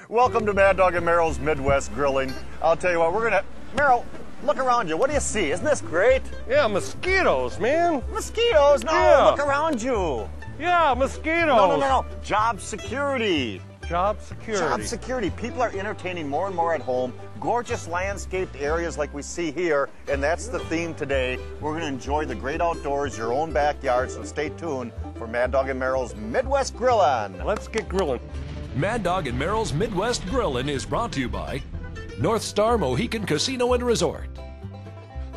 Welcome to Mad Dog and Merrill's Midwest Grilling. I'll tell you what, Merrill, look around you. What do you see? Isn't this great? Yeah, mosquitoes, man. Mosquitoes? No, yeah. Look around you. Yeah, mosquitoes. No. Job security. Job security. Job security. People are entertaining more and more at home. Gorgeous landscaped areas like we see here, and that's the theme today. We're going to enjoy the great outdoors, your own backyard, so stay tuned for Mad Dog and Merrill's Midwest Grillin'. Let's get grilling. Mad Dog and Merrill's Midwest Grillin' is brought to you by North Star Mohican Casino and Resort,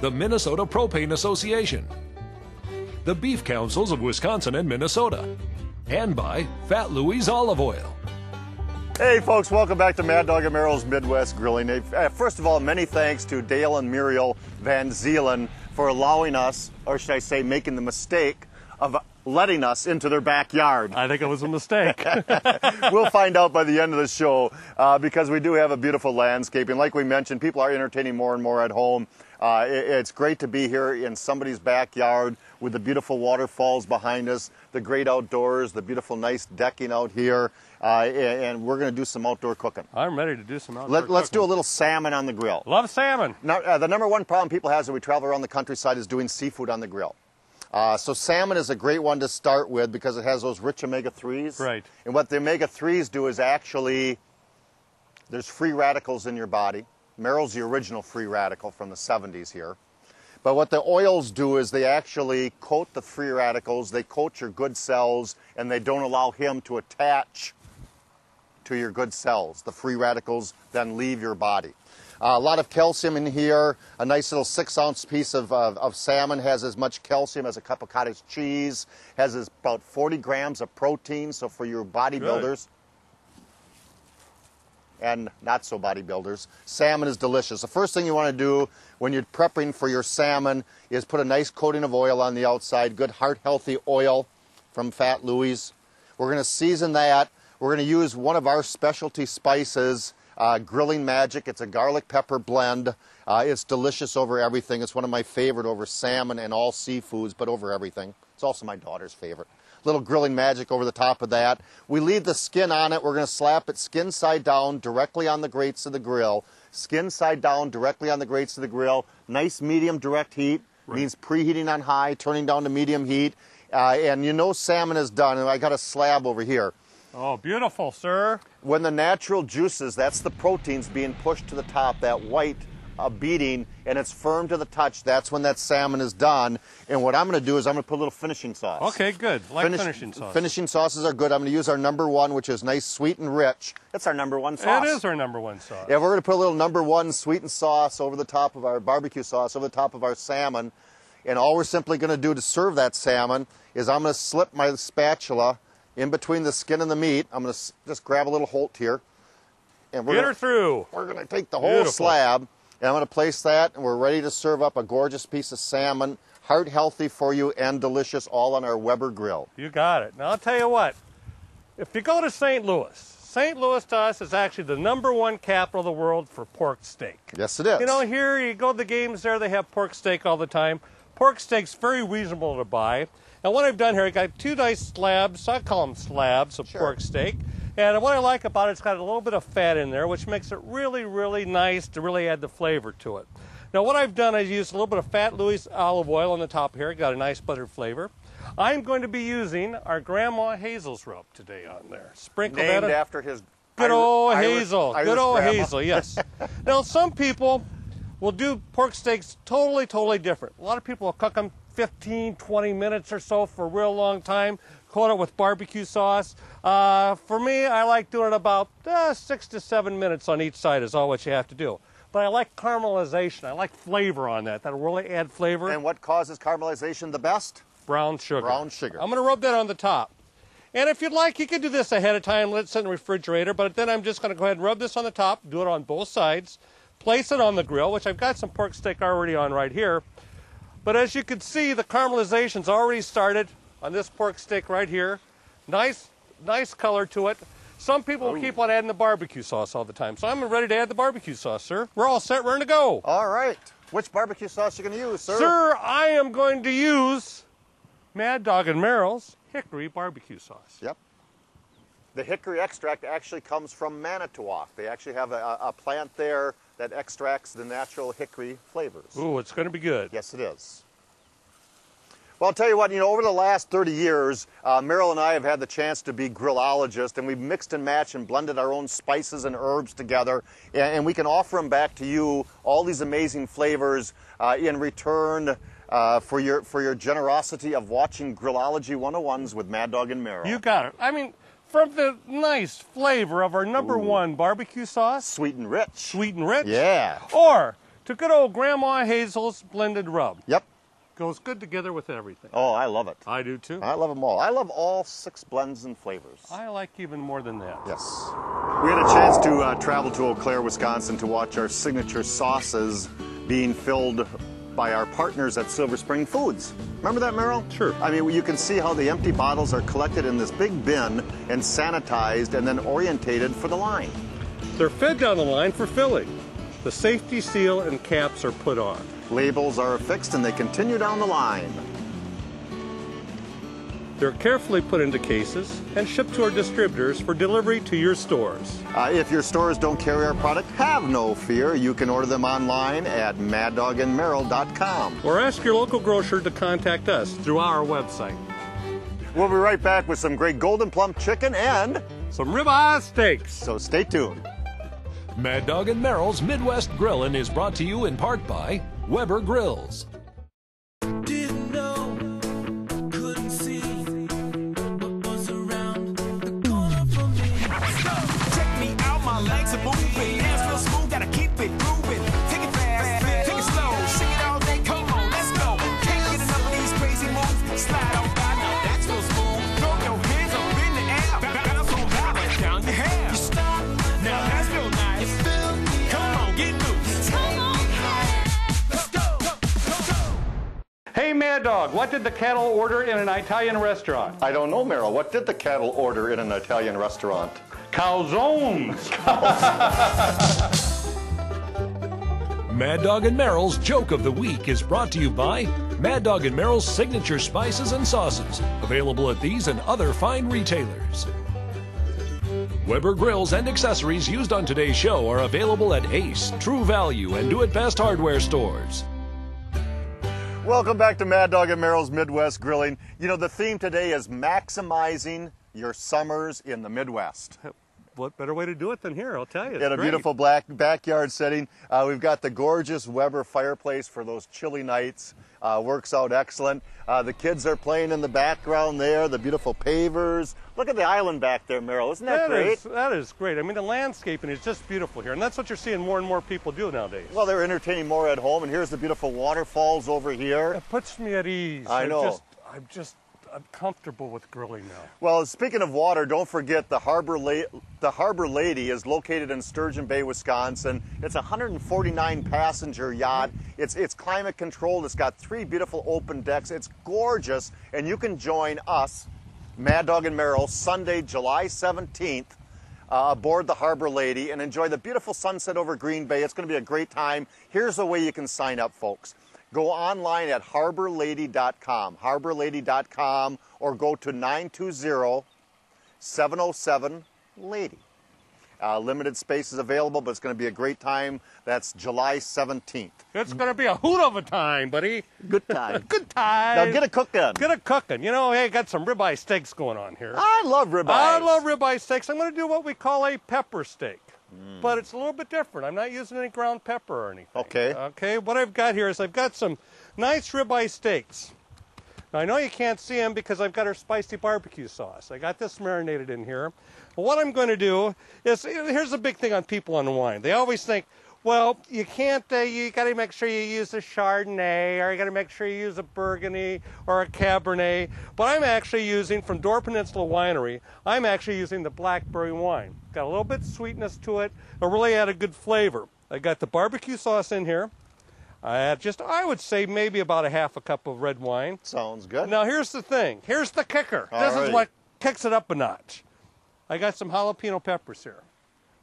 the Minnesota Propane Association, the Beef Councils of Wisconsin and Minnesota, and by Fat Louie's Olive Oil. Hey folks, welcome back to Mad Dog and Merrill's Midwest Grilling. First of all, many thanks to Dale and Muriel Van Zeelen for allowing us, or should I say making the mistake of letting us into their backyard. I think it was a mistake. We'll find out by the end of the show because we do have a beautiful landscaping. Like we mentioned, people are entertaining more and more at home. It's great to be here in somebody's backyard with the beautiful waterfalls behind us, the great outdoors, the beautiful nice decking out here, and we're going to do some outdoor cooking. I'm ready to do some outdoor cooking. Let's do a little salmon on the grill. Love salmon. Now, the number one problem people have as we travel around the countryside is doing seafood on the grill. So salmon is a great one to start with because it has those rich omega-3s. Right. And what the omega-3s do is actually, there's free radicals in your body. Merrill's the original free radical from the 70s here. But what the oils do is they actually coat the free radicals, they coat your good cells, and they don't allow him to attach to your good cells. The free radicals then leave your body. A lot of calcium in here. A nice little 6-ounce piece of salmon has as much calcium as a cup of cottage cheese. Has about 40 grams of protein, so for your bodybuilders and not so bodybuilders, salmon is delicious. The first thing you want to do when you're prepping for your salmon is put a nice coating of oil on the outside, good heart-healthy oil from Fat Louie's. We're going to season that. We're going to use one of our specialty spices, Grilling Magic. It's a garlic pepper blend. It's delicious over everything. It's one of my favorite over salmon and all seafoods, but over everything. It's also my daughter's favorite. Little Grilling Magic over the top of that. We leave the skin on it. We're going to slap it skin side down directly on the grates of the grill. Skin side down directly on the grates of the grill. Nice medium direct heat. Right. Means preheating on high, turning down to medium heat. And you know salmon is done. And I got a slab over here. Oh, beautiful, sir. When the natural juices, that's the proteins being pushed to the top, that white beating, and it's firm to the touch, that's when that salmon is done. And what I'm going to do is I'm going to put a little finishing sauce. Okay, good. Finishing sauce. Finishing sauces are good. I'm going to use our number one, which is nice, sweet, and rich. That's our number one sauce. It is our number one sauce. Yeah, we're going to put a little number one sweetened sauce over the top of our barbecue sauce, over the top of our salmon. And all we're simply going to do to serve that salmon is I'm going to slip my spatula in between the skin and the meat. I'm going to just grab a little holt here. And Get her through. We're going to take the whole slab, and I'm going to place that, and we're ready to serve up a gorgeous piece of salmon, heart healthy for you and delicious, all on our Weber grill. You got it. Now, I'll tell you what. If you go to St. Louis to us is actually the number one capital of the world for pork steak. Yes, it is. You know, here you go to the games there, they have pork steak all the time. Pork steak's very reasonable to buy. And what I've done here, I got two nice slabs, I call them slabs of pork steak. And what I like about it's got a little bit of fat in there, which makes it really, really nice to really add the flavor to it. Now what I've done is used a little bit of Fat Louie's olive oil on the top here, got a nice buttered flavor. I'm going to be using our Grandma Hazel's rub today on there. Sprinkle that Named after his good old Hazel. Irish Good old grandma. Hazel, yes. Now some people will do pork steaks totally different. A lot of people will cook them 15, 20 minutes or so for a real long time, coat it with barbecue sauce. For me, I like doing it about 6 to 7 minutes on each side is all what you have to do. But I like caramelization. I like flavor on that. That'll really add flavor. And what causes caramelization the best? Brown sugar. Brown sugar. I'm going to rub that on the top. And if you'd like, you can do this ahead of time. Let it sit in the refrigerator. But then I'm just going to go ahead and rub this on the top, do it on both sides, place it on the grill, which I've got some pork steak already on right here. But as you can see, the caramelization's already started on this pork steak right here. Nice color to it. Some people will keep on adding the barbecue sauce all the time. So I'm ready to add the barbecue sauce, sir. We're all set, ready to go. All right. Which barbecue sauce are you going to use, sir? Sir, I am going to use Mad Dog and Merrill's hickory barbecue sauce. Yep. The hickory extract actually comes from Manitowoc. They actually have a plant there that extracts the natural hickory flavors. Ooh, it's going to be good. Yes, it is. Well, I'll tell you what, over the last 30 years, Merrill and I have had the chance to be grillologists, and we've mixed and matched and blended our own spices and herbs together, and we can offer them back to you, all these amazing flavors, in return for your generosity of watching Grillology 101s with Mad Dog and Merrill. You got it. I mean, from the nice flavor of our #1 barbecue sauce. Sweet and rich. Sweet and rich. Yeah. Or to good old Grandma Hazel's blended rub. Yep. Goes good together with everything. Oh, I love it. I do too. I love them all. I love all 6 blends and flavors. I like even more than that. Yes. We had a chance to travel to Eau Claire, Wisconsin to watch our signature sauces being filled by our partners at Silver Spring Foods. Remember that, Merrill? Sure. I mean, you can see how the empty bottles are collected in this big bin and sanitized and then orientated for the line. They're fed down the line for filling. The safety seal and caps are put on. Labels are affixed and they continue down the line. They're carefully put into cases and shipped to our distributors for delivery to your stores. If your stores don't carry our product, have no fear. You can order them online at maddogandmerrill.com. Or ask your local grocer to contact us through our website. We'll be right back with some great golden plump chicken and some ribeye steaks. So stay tuned. Mad Dog and Merrill's Midwest Grillin' is brought to you in part by Weber Grills. Didn't know, couldn't see what was around the corner for me. Let's go! Check me out, my legs are moving. Hands feel smooth, gotta keep it moving. Take it fast, take it slow. Sing it all day, come on, let's go. Can't get enough of these crazy moves. Slide on by, now that's so smooth. Throw your hands up in the air. Bounce on balance, down your hair. You stop, now that's real nice. You feel me? Come on, get loose. Come on. Hey, Mad Dog, what did the cattle order in an Italian restaurant? I don't know, Merrill. What did the cattle order in an Italian restaurant? Calzones. Mad Dog and Merrill's Joke of the Week is brought to you by Mad Dog and Merrill's signature spices and sauces, available at these and other fine retailers. Weber grills and accessories used on today's show are available at Ace, True Value, and Do It Best hardware stores. Welcome back to Mad Dog and Merrill's Midwest Grilling. The theme today is maximizing your summers in the Midwest. What better way to do it than here, I'll tell you. In a beautiful black backyard setting. We've got the gorgeous Weber fireplace for those chilly nights. Works out excellent. The kids are playing in the background there, the beautiful pavers. Look at the island back there, Merrill. Isn't that great? That is great. I mean, the landscaping is just beautiful here, and that's what you're seeing more and more people do nowadays. Well, they're entertaining more at home, and here's the beautiful waterfalls over here. It puts me at ease. I know. I'm comfortable with grilling now. Well, speaking of water, don't forget the Harbor Lady is located in Sturgeon Bay, Wisconsin. It's a 149 passenger yacht. It's climate controlled. It's got 3 beautiful open decks. It's gorgeous, and you can join us, Mad Dog and Merrill, Sunday, July 17th, aboard the Harbor Lady and enjoy the beautiful sunset over Green Bay. It's going to be a great time. Here's the way you can sign up, folks. Go online at harborlady.com, or go to 920-707-LADY. Limited space is available, but it's going to be a great time. That's July 17th. It's going to be a hoot of a time, buddy. Good time. Good time. Now get a cooking. Get a cooking. Hey, got some ribeye steaks going on here. I love ribeyes. I love ribeye steaks. I'm going to do what we call a pepper steak. But it's a little bit different. I'm not using any ground pepper or anything. Okay. Okay, what I've got here is I've got some nice ribeye steaks. Now, I know you can't see them because I've got our spicy barbecue sauce. I got this marinated in here. But what I'm going to do is, here's the big thing on people on wine. They always think, well, you can't, you got to make sure you use a Chardonnay, or you got to make sure you use a Burgundy or a Cabernet. But I'm actually using, from Door Peninsula Winery, I'm actually using the blackberry wine. Got a little bit of sweetness to it. It really added good flavor. I got the barbecue sauce in here. I would say maybe about a half a cup of red wine. Sounds good. Now here's the thing. Here's the kicker. This is what kicks it up a notch. I got some jalapeno peppers here.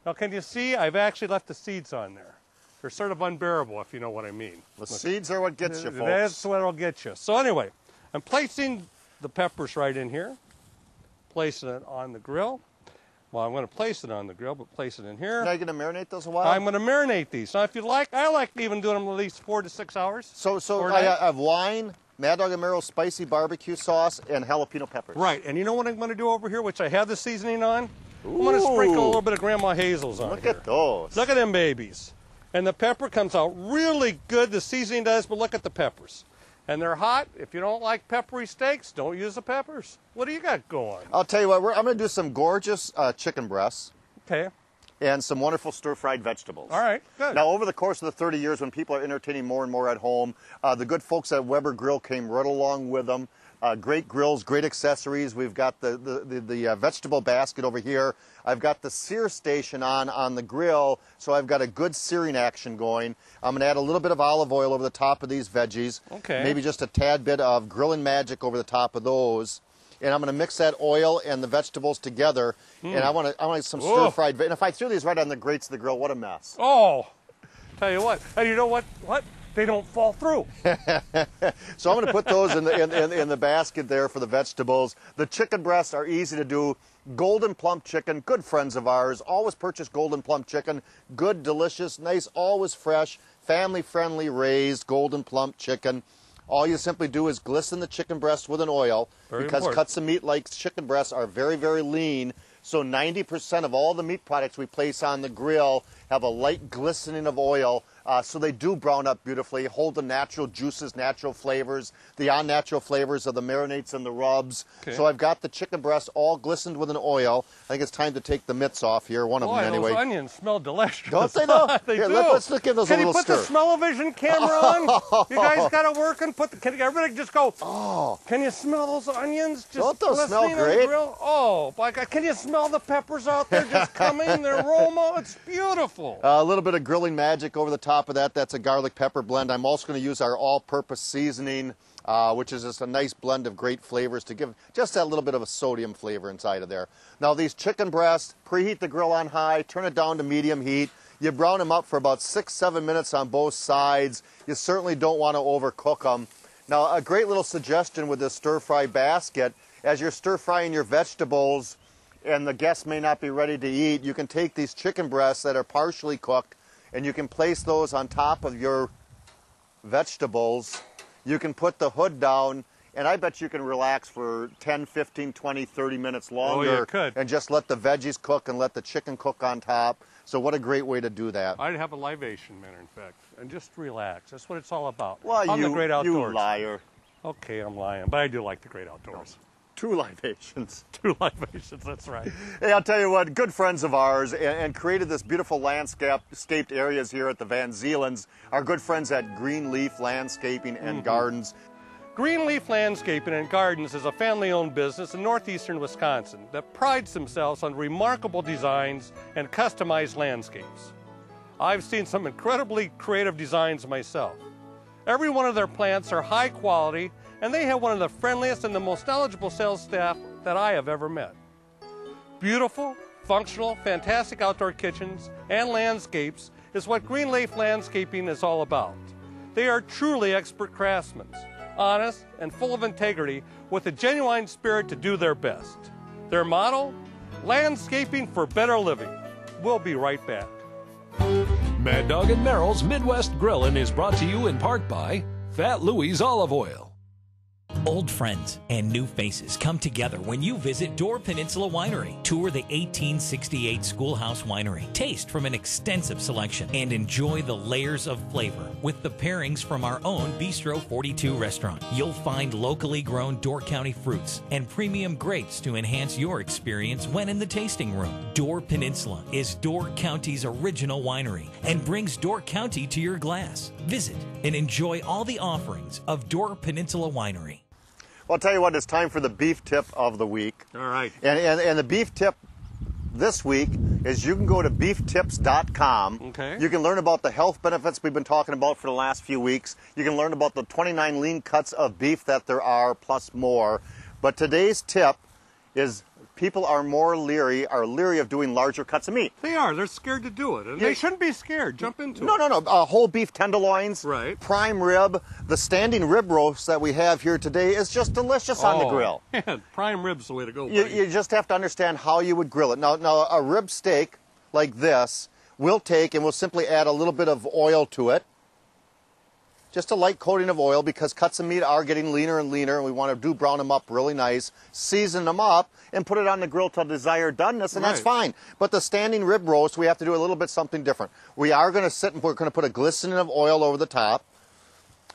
Now can you see? I've actually left the seeds on there. They're sort of unbearable, if you know what I mean. The seeds are what gets you, folks. That's what'll get you. So anyway, I'm placing the peppers right in here, placing it on the grill, Well, I'm going to place it on the grill, but place it in here. Now you're going to marinate those a while? I'm going to marinate these. Now, if you like, I like even doing them at least 4 to 6 hours. So I have wine, Mad Dog Merrill spicy barbecue sauce, and jalapeno peppers. Right, and you know what I'm going to do over here, which I have the seasoning on? I'm going to sprinkle a little bit of Grandma Hazel's on Look here. at those. Look at them babies. And the pepper comes out really good, the seasoning does, but look at the peppers. And they're hot. If you don't like peppery steaks, don't use the peppers. What do you got going? I'll tell you what, I'm going to do some gorgeous chicken breasts. Okay. And some wonderful stir-fried vegetables. All right, good. Now, over the course of the 30 years when people are entertaining more and more at home, the good folks at Weber Grill came right along with them. Great grills, great accessories. We've got the vegetable basket over here. I've got the sear station on the grill, so I've got a good searing action going. I'm going to add a little bit of olive oil over the top of these veggies. Okay. Maybe just a tad bit of grilling magic over the top of those. And I'm going to mix that oil and the vegetables together. And I want some stir-fried. And if I threw these right on the grates of the grill, what a mess. Oh, tell you what. And you know what? They don't fall through. So I'm going to put those in the basket there for the vegetables. The chicken breasts are easy to do. Golden plump chicken, good friends of ours. Always purchase golden plump chicken. Good, delicious, nice, always fresh, family-friendly raised golden plump chicken. All you simply do is glisten the chicken breast with an oil because cuts of meat like chicken breasts are very, very lean. So 90% of all the meat products we place on the grill have a light glistening of oil, so they do brown up beautifully, hold the natural juices, natural flavors, the unnatural flavors of the marinades and the rubs. Okay. So I've got the chicken breast all glistened with an oil. I think it's time to take the mitts off here, one of them anyway. Those onions smell delicious. Don't they know? They here, do. Let's look at those a little stir. Can you put the smell-o-vision camera on? You guys got to work and can everybody just go, can you smell those onions? Just don't those smell great? Oh, my God. Can you smell the peppers out there just coming, the aroma? It's beautiful. A little bit of grilling magic over the top of that. That's a garlic pepper blend. I'm also going to use our all-purpose seasoning, which is just a nice blend of great flavors to give just that little bit of a sodium flavor inside of there. Now these chicken breasts, preheat the grill on high, turn it down to medium heat. You brown them up for about 6-7 minutes on both sides. You certainly don't want to overcook them. Now a great little suggestion with this stir-fry basket, as you're stir-frying your vegetables and the guests may not be ready to eat, you can take these chicken breasts that are partially cooked and you can place those on top of your vegetables. You can put the hood down, and I bet you can relax for 10, 15, 20, 30 minutes longer. Oh, you could. And just let the veggies cook and let the chicken cook on top. So what a great way to do that. I'd have a libation, matter in fact, and just relax. That's what it's all about. Well, on the great outdoors. You liar. Okay, I'm lying, but I do like the great outdoors. 2 libations. 2 libations, that's right. Hey, I'll tell you what, good friends of ours and created this beautiful landscaped areas here at the Van Zeelands. Our good friends at Greenleaf Landscaping and Gardens. Greenleaf Landscaping and Gardens is a family-owned business in northeastern Wisconsin that prides themselves on remarkable designs and customized landscapes. I've seen some incredibly creative designs myself. Every one of their plants are high quality, and they have one of the friendliest and the most knowledgeable sales staff that I have ever met. Beautiful, functional, fantastic outdoor kitchens and landscapes is what Greenleaf Landscaping is all about. They are truly expert craftsmen, honest and full of integrity with a genuine spirit to do their best. Their motto, landscaping for better living. We'll be right back. Mad Dog and Merrill's Midwest Grillin' is brought to you in part by Fat Louie's Olive Oil. Old friends and new faces come together when you visit Door Peninsula Winery. Tour the 1868 Schoolhouse Winery. Taste from an extensive selection and enjoy the layers of flavor with the pairings from our own Bistro 42 restaurant. You'll find locally grown Door County fruits and premium grapes to enhance your experience when in the tasting room. Door Peninsula is Door County's original winery and brings Door County to your glass. Visit and enjoy all the offerings of Door Peninsula Winery. Well, I'll tell you what, it's time for the beef tip of the week. All right. And the beef tip this week is you can go to beeftips.com. Okay. You can learn about the health benefits we've been talking about for the last few weeks. You can learn about the 29 lean cuts of beef that there are, plus more. But today's tip is people are leery of doing larger cuts of meat. They are. They're scared to do it. And they shouldn't be scared. Jump into it. No. Whole beef tenderloins, right. Prime rib. The standing rib roast that we have here today is just delicious on the grill. Man, prime rib's the way to go. You just have to understand how you would grill it. Now, a rib steak like this, we'll take and we'll simply add a little bit of oil to it. Just a light coating of oil, because cuts of meat are getting leaner and leaner, and we want to brown them up really nice, season them up, and put it on the grill till desired doneness, and that's fine. But the standing rib roast, we have to do a little bit something different. We are going to sit and we're going to put a glistening of oil over the top.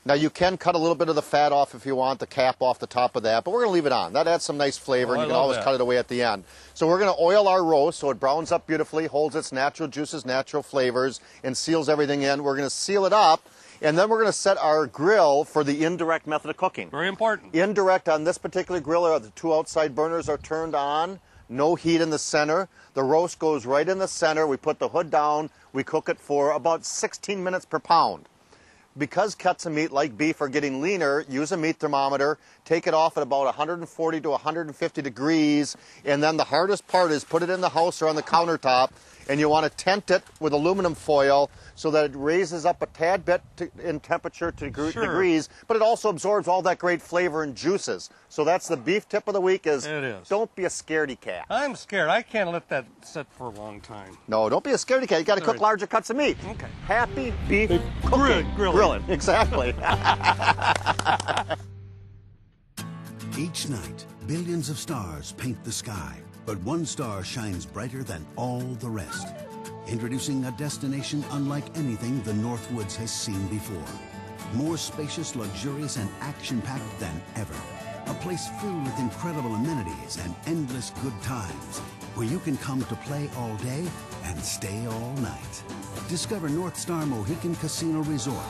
Now, you can cut a little bit of the fat off if you want, the cap off the top of that, but we're going to leave it on. That adds some nice flavor, and you can always cut it away at the end. So we're going to oil our roast so it browns up beautifully, holds its natural juices, natural flavors, and seals everything in. We're going to seal it up. And then we're going to set our grill for the indirect method of cooking. Very important. Indirect on this particular grill, the two outside burners are turned on, no heat in the center. The roast goes right in the center. We put the hood down. We cook it for about 16 minutes per pound. Because cuts of meat like beef are getting leaner, use a meat thermometer, take it off at about 140 to 150 degrees, and then the hardest part is put it in the house or on the countertop, and you want to tent it with aluminum foil so that it raises up a tad bit in temperature to degrees, but it also absorbs all that great flavor and juices. So that's the beef tip of the week is, don't be a scaredy cat. I'm scared. I can't let that sit for a long time. No, don't be a scaredy cat. You got to cook larger cuts of meat. Okay. Happy beef cooking. Grilling. Exactly. Each night, billions of stars paint the sky, but one star shines brighter than all the rest. Introducing a destination unlike anything the Northwoods has seen before. More spacious, luxurious, and action-packed than ever. A place filled with incredible amenities and endless good times, where you can come to play all day and stay all night. Discover North Star Mohican Casino Resort.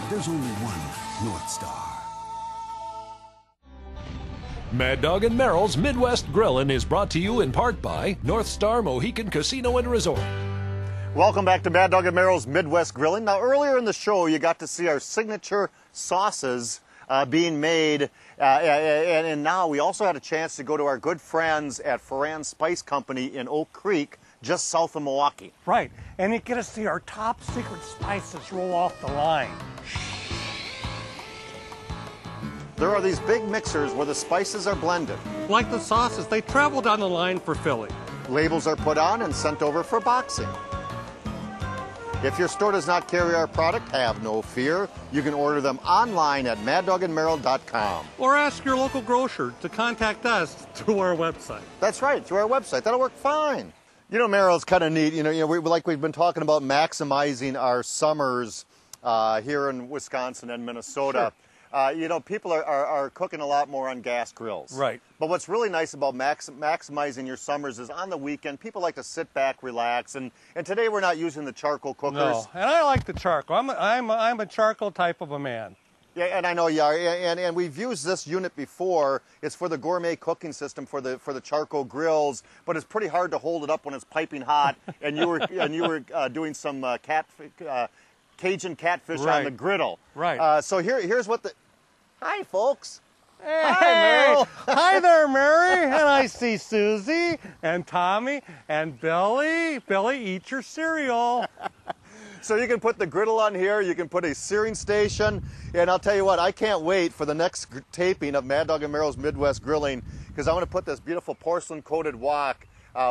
There's only one North Star. Mad Dog and Merrill's Midwest Grillin' is brought to you in part by North Star Mohican Casino and Resort. Welcome back to Mad Dog and Merrill's Midwest Grilling. Now, earlier in the show, you got to see our signature sauces being made, and now we also had a chance to go to our good friends at Ferran Spice Company in Oak Creek, just south of Milwaukee. Right, and you get to see our top secret spices roll off the line. There are these big mixers where the spices are blended. Like the sauces, they travel down the line for Philly. Labels are put on and sent over for boxing. If your store does not carry our product, have no fear. You can order them online at maddogandmerrill.com. Or ask your local grocer to contact us through our website. That's right, through our website. That'll work fine. You know, Merrill, it's kind of neat. We've been talking about maximizing our summers here in Wisconsin and Minnesota. Sure. People are cooking a lot more on gas grills. Right. But what's really nice about maximizing your summers is on the weekend, people like to sit back, relax, and today we're not using the charcoal cookers. No, and I like the charcoal. I'm a charcoal type of a man. Yeah, and I know you are, and we've used this unit before. It's for the gourmet cooking system for the charcoal grills, but it's pretty hard to hold it up when it's piping hot. And you were doing some Cajun catfish on the griddle. Right. So here's what the. Hi, folks. Hey, Hi, Merrill. Hi there, Mary. And I see Susie and Tommy and Billy. Billy, eat your cereal. So you can put the griddle on here, you can put a searing station, and I'll tell you what, I can't wait for the next taping of Mad Dog and Merrill's Midwest Grilling, because I'm going to put this beautiful porcelain-coated wok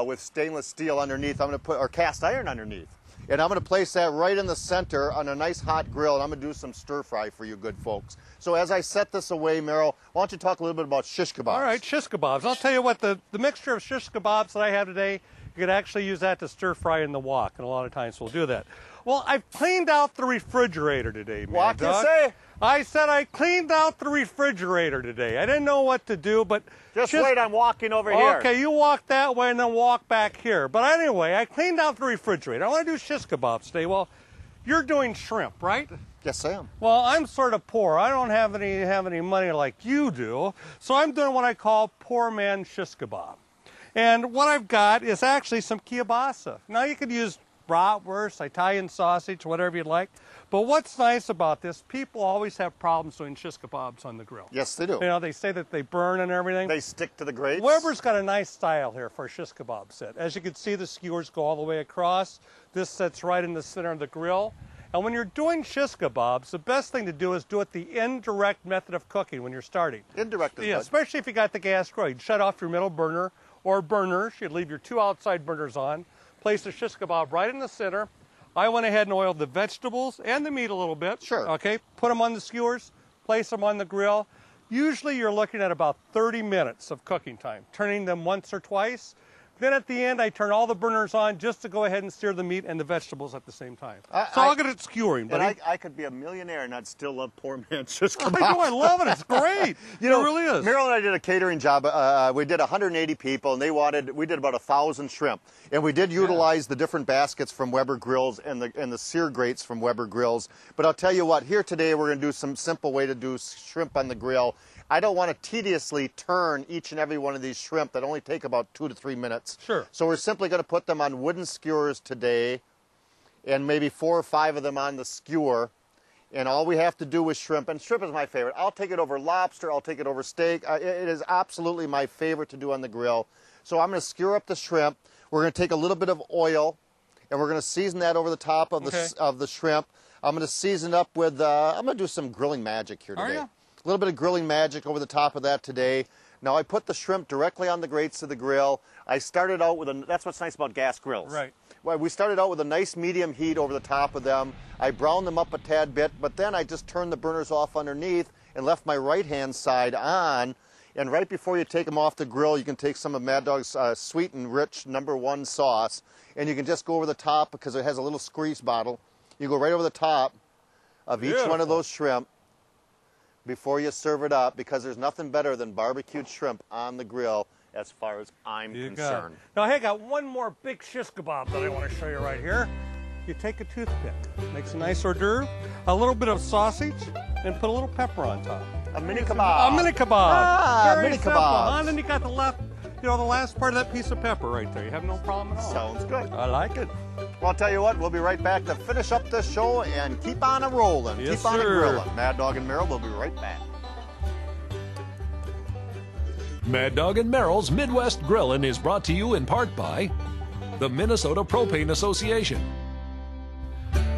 with stainless steel underneath. I'm going to put, or cast iron underneath. And I'm going to place that right in the center on a nice hot grill, and I'm going to do some stir fry for you good folks. So as I set this away, Merrill, why don't you talk a little bit about shish kebabs? All right, shish kebabs. I'll tell you what, the mixture of shish kebabs that I have today, you could actually use that to stir fry in the wok, and a lot of times we'll do that. Well, I've cleaned out the refrigerator today, Mad Dog. What you say? I said I cleaned out the refrigerator today. I didn't know what to do, but... Just wait, I'm walking over here. Okay, you walk that way and then walk back here. But anyway, I cleaned out the refrigerator. I want to do shish kebabs today. Well, you're doing shrimp, right? Yes, I am. Well, I'm sort of poor. I don't have any money like you do. So I'm doing what I call poor man shish kebab. And what I've got is actually some kielbasa. Now you could use bratwurst, Italian sausage, whatever you'd like. But what's nice about this, people always have problems doing shish kebabs on the grill. Yes, they do. You know, they say that they burn and everything. They stick to the grates. Weber's got a nice style here for a shish kebab set. As you can see, the skewers go all the way across. This sits right in the center of the grill. And when you're doing shish kebabs, the best thing to do is do it the indirect method of cooking when you're starting. Indirect is Yeah, good. especially if you got the gas grill. You'd shut off your middle burner or burners. You'd leave your 2 outside burners on. Place the shish kebab right in the center. I went ahead and oiled the vegetables and the meat a little bit. Sure. Okay, put them on the skewers, place them on the grill. Usually you're looking at about 30 minutes of cooking time, turning them once or twice. Then at the end, I turn all the burners on just to go ahead and sear the meat and the vegetables at the same time. So I'll get it skewering, buddy. And I could be a millionaire and I'd still love poor man's shish kebab. I know, I love it. It's great. You know, it really is. Merrill and I did a catering job. We did 180 people, and we did about 1,000 shrimp. And we did utilize the different baskets from Weber Grills and the sear grates from Weber Grills. But I'll tell you what, here today we're going to do some simple way to do shrimp on the grill. I don't want to tediously turn each and every one of these shrimp that only take about 2 to 3 minutes. Sure. So we're simply going to put them on wooden skewers today, and maybe 4 or 5 of them on the skewer. And all we have to do with shrimp, and shrimp is my favorite. I'll take it over lobster, I'll take it over steak. It is absolutely my favorite to do on the grill. So I'm going to skewer up the shrimp. We're going to take a little bit of oil, and we're going to season that over the top of the shrimp. I'm going to season up with, I'm going to do some grilling magic here today. Are you? A little bit of grilling magic over the top of that today. Now I put the shrimp directly on the grates of the grill. I started out with that's what's nice about gas grills. Right. Well, we started out with a nice medium heat over the top of them. I browned them up a tad bit, but then I just turned the burners off underneath and left my right-hand side on. And right before you take them off the grill, you can take some of Mad Dog's sweet and rich #1 sauce, and you can just go over the top because it has a little squeeze bottle. You go right over the top of each one of those shrimp before you serve it up, because there's nothing better than barbecued shrimp on the grill as far as I'm concerned. Now, hey, I got one more big shish kebab that I want to show you right here. You take a toothpick, makes a nice hors d'oeuvre, a little bit of sausage, and put a little pepper on top. A mini kebab. A mini kebab. Ah, Very mini simple, kebabs. huh? And then you got the last part of that piece of pepper right there. You have no problem at all. Sounds good. I like it. Well, I'll tell you what, we'll be right back to finish up this show and keep on a rolling. Yes, keep on a sir. grilling. Mad Dog and Merrill will be right back. Mad Dog and Merrill's Midwest Grillin' is brought to you in part by the Minnesota Propane Association.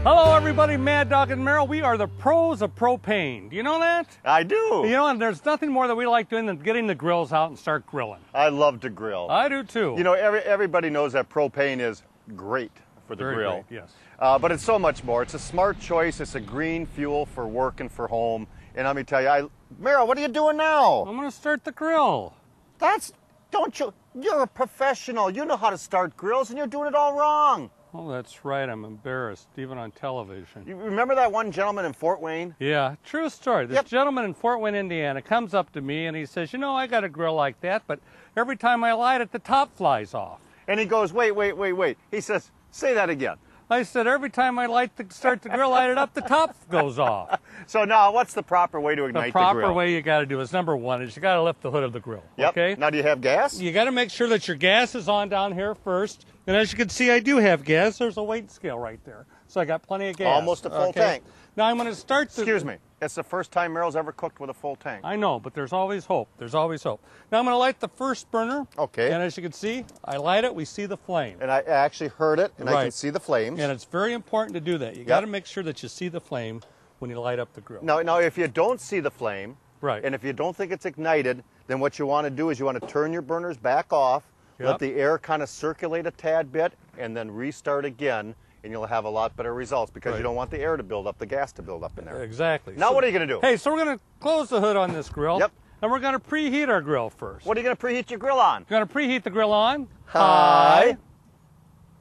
Hello, everybody. Mad Dog and Merrill. We are the pros of propane. Do you know that? I do. You know, and there's nothing more that we like doing than getting the grills out and start grilling. I love to grill. I do too. You know, everybody knows that propane is great for the Very grill. great, yes. But it's so much more. It's a smart choice. It's a green fuel for work and for home. And let me tell you, Merrill, what are you doing now? I'm going to start the grill. You're a professional. You know how to start grills, and you're doing it all wrong. Oh, that's right. I'm embarrassed, even on television. You remember that one gentleman in Fort Wayne? Yeah, true story. This gentleman in Fort Wayne, Indiana, comes up to me and he says, you know, I got a grill like that, but every time I light it, the top flies off. And he goes, wait. He says, say that again. I said, every time I start the grill, light it up, the top goes off. So now, what's the proper way to ignite the grill? The proper way you got to do is, #1 is you got to lift the hood of the grill. Yep. Okay. Now, do you have gas? You got to make sure that your gas is on down here first. And as you can see, I do have gas. There's a weight scale right there. So I got plenty of gas. Almost a full tank. Now I'm going to start the... Excuse me. It's the first time Merrill's ever cooked with a full tank. I know, but there's always hope. There's always hope. Now I'm going to light the first burner. Okay. And as you can see, I light it, we see the flame. And I actually heard it, and I can see the flames. And it's very important to do that. You got to make sure that you see the flame when you light up the grill. Now, if you don't see the flame, right, and if you don't think it's ignited, then what you want to do is you want to turn your burners back off, let the air kind of circulate a tad bit, and then restart again, and you'll have a lot better results because you don't want the air to build up, the gas to build up in there. Exactly. Now, what are you going to do? Hey, so we're going to close the hood on this grill. Yep. And we're going to preheat our grill first. What are you going to preheat your grill on? You're going to preheat the grill on. High.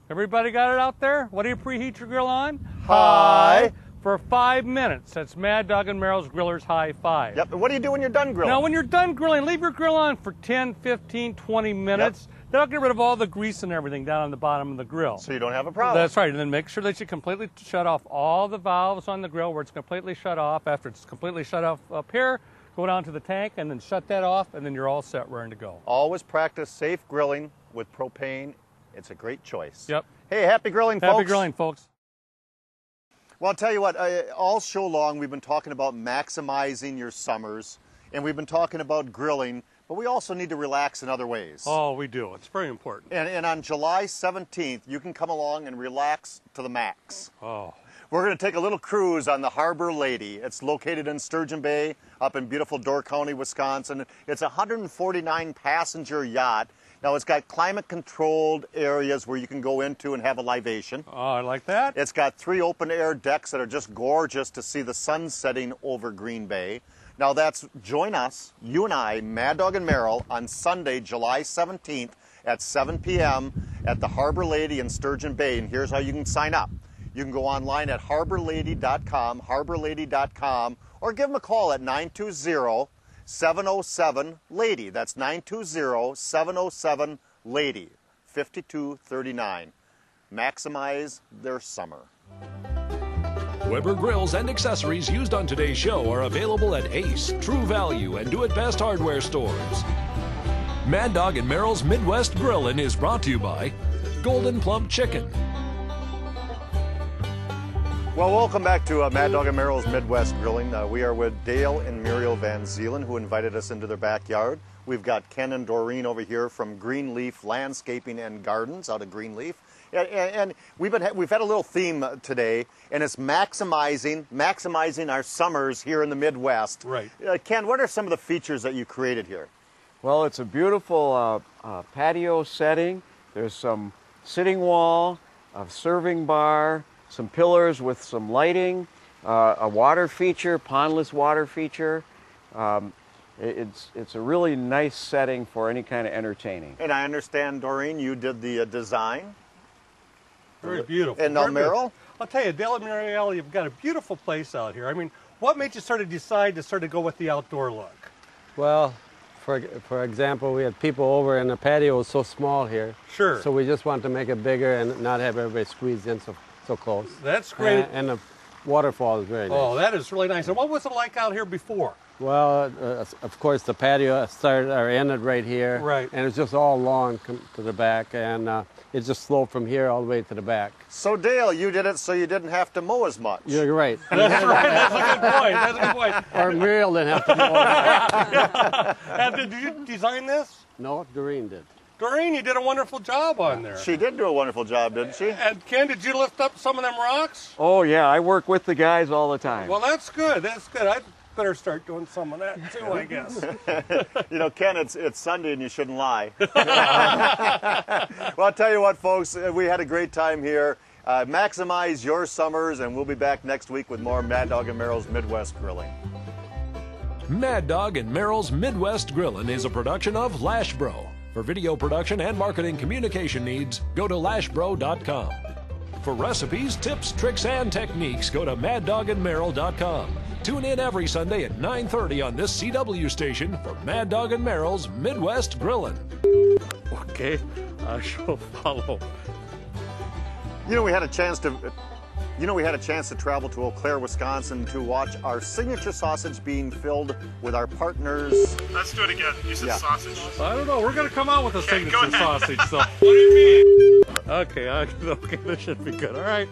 Everybody got it out there? What do you preheat your grill on? High. For 5 minutes. That's Mad Dog and Merrill's Griller's High 5. Yep. And what do you do when you're done grilling? Now, when you're done grilling, leave your grill on for 10, 15, 20 minutes. Yep. That'll get rid of all the grease and everything down on the bottom of the grill. So you don't have a problem. That's right. And then make sure that you completely shut off all the valves on the grill where it's completely shut off. After it's completely shut off up here, go down to the tank and then shut that off, and then you're all set, ready to go. Always practice safe grilling with propane. It's a great choice. Yep. Hey, happy grilling, folks. Happy grilling, folks. Well, I'll tell you what, all show long we've been talking about maximizing your summers, and we've been talking about grilling, but we also need to relax in other ways. Oh, we do. It's very important. And on July 17th, you can come along and relax to the max. Oh. We're going to take a little cruise on the Harbor Lady. It's located in Sturgeon Bay, up in beautiful Door County, Wisconsin. It's a 149-passenger yacht. Now, it's got climate-controlled areas where you can go into and have a libation. Oh, I like that. It's got 3 open-air decks that are just gorgeous to see the sun setting over Green Bay. Now, join us, you and I, Mad Dog and Merrill, on Sunday, July 17th at 7 p.m. at the Harbor Lady in Sturgeon Bay. And here's how you can sign up. You can go online at harborlady.com, or give them a call at 920-707-LADY. That's 920-707-LADY, 5239. Maximize their summer. Weber grills and accessories used on today's show are available at Ace, True Value, and Do It Best hardware stores. Mad Dog and Merrill's Midwest Grillin' is brought to you by Golden Plump Chicken. Well, welcome back to Mad Dog and Merrill's Midwest Grilling. We are with Dale and Muriel Van Zeelen, who invited us into their backyard. We've got Ken and Doreen over here from Greenleaf Landscaping and Gardens out of Greenleaf. And we've had a little theme today, and it's maximizing our summers here in the Midwest. Right. Ken, what are some of the features that you created here? Well, it's a beautiful patio setting. There's some sitting wall, a serving bar, some pillars with some lighting, a water feature, pondless water feature. It's a really nice setting for any kind of entertaining. And I understand, Doreen, you did the design. Very beautiful. And Very Merrill? I'll tell you, Dale and Muriel, you've got a beautiful place out here. I mean, what made you sort of decide to sort of go with the outdoor look? Well, for example, we had people over and the patio was so small here. Sure. So we just wanted to make it bigger and not have everybody squeezed in so close. That's great. And the waterfall is very nice. Oh, that is really nice. And what was it like out here before? Well, of course, the patio started or ended right here. Right. And it's just all lawn to the back, and it just sloped from here all the way to the back. So, Dale, you did it so you didn't have to mow as much. You're right. That's right. That's a good point. That's a good point. Or Muriel didn't have to mow. And did you design this? No, Doreen did. Doreen, you did a wonderful job on there. She did do a wonderful job, didn't she? And Ken, did you lift up some of them rocks? Oh, yeah, I work with the guys all the time. Well, that's good. That's good. I better start doing some of that too, I guess. You know, Ken, it's Sunday and you shouldn't lie. Well, I'll tell you what, folks, we had a great time here. Maximize your summers, and we'll be back next week with more Mad Dog and Merrill's Midwest Grilling. Mad Dog and Merrill's Midwest Grillin' is a production of Lashbro. For video production and marketing communication needs, go to lashbro.com. For recipes, tips, tricks, and techniques, go to maddogandmerrill.com. Tune in every Sunday at 9:30 on this CW station for Mad Dog and Merrill's Midwest Grillin'. Okay, I shall follow. You know, we had a chance to travel to Eau Claire, Wisconsin to watch our signature sausage being filled with our partners. Let's do it again. You said sausage. I don't know. We're going to come out with a signature sausage. So. What do you mean? Okay, this should be good. All right.